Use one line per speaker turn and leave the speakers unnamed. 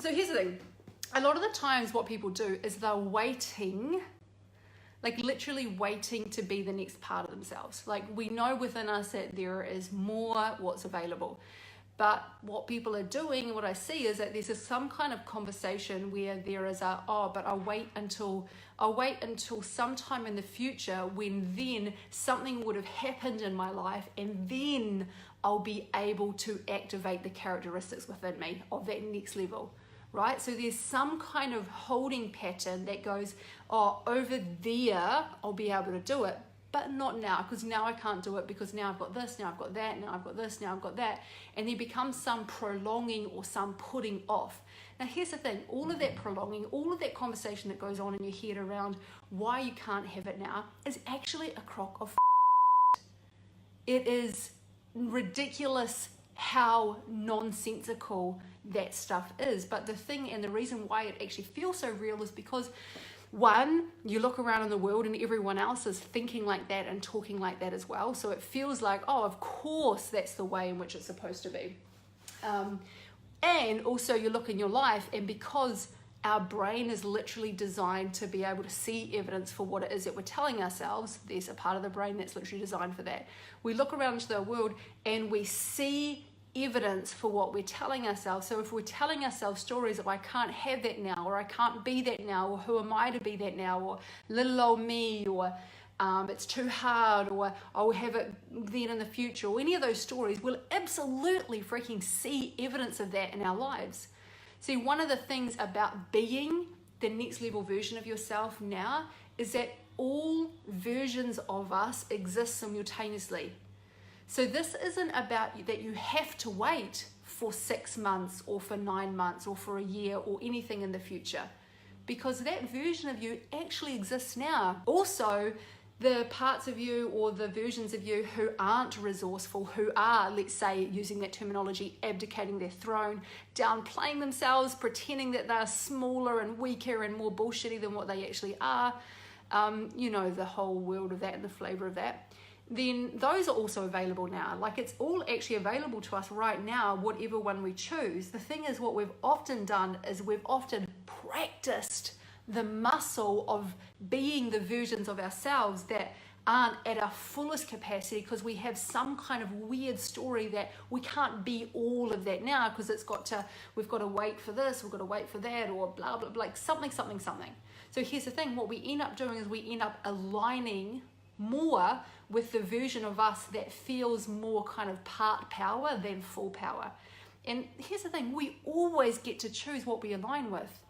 So here's the thing. A lot of the times what people do is they're waiting, like literally waiting to be the next part of themselves. Like we know within us that there is more what's available. But what people are doing, and what I see is that there's some kind of conversation where there is a, oh, but I'll wait until sometime in the future when then something would have happened in my life, and then I'll be able to activate the characteristics within me of that next level, right? So there's some kind of holding pattern that goes, oh, over there, I'll be able to do it. But not now, because now I can't do it, because now I've got this, now I've got that, now I've got this, now I've got that. And there becomes some prolonging or some putting off. Now here's the thing, all of that prolonging, all of that conversation that goes on in your head around why you can't have it now is actually a crock of It is ridiculous how nonsensical that stuff is. But the thing and the reason why it actually feels so real is because one, you look around in the world and everyone else is thinking like that and talking like that as well. So it feels like, oh, of course, that's the way in which it's supposed to be. And also you look in your life, and because our brain is literally designed to be able to see evidence for what it is that we're telling ourselves, there's a part of the brain that's literally designed for that. We look around into the world and we see evidence for what we're telling ourselves. So if we're telling ourselves stories of I can't have that now, or I can't be that now, or who am I to be that now, or little old me, or it's too hard, or I'll have it then in the future, or any of those stories, we'll absolutely freaking see evidence of that in our lives. See, one of the things about being the next level version of yourself now is that all versions of us exist simultaneously. So this isn't about that you have to wait for 6 months or for 9 months or for a year or anything in the future, because that version of you actually exists now. Also, the parts of you or the versions of you who aren't resourceful, who are, let's say, using that terminology, abdicating their throne, downplaying themselves, pretending that they're smaller and weaker and more bullshitty than what they actually are, you know, the whole world of that and the flavor of that, then those are also available now. Like it's all actually available to us right now, whatever one we choose. The thing is, what we've often done is we've often practiced the muscle of being the versions of ourselves that aren't at our fullest capacity, because we have some kind of weird story that we can't be all of that now, because we've got to wait for this, we've got to wait for that, or blah blah blah, like something. So here's the thing, what we end up doing is we end up aligning more with the version of us that feels more kind of part power than full power. And here's the thing, we always get to choose what we align with.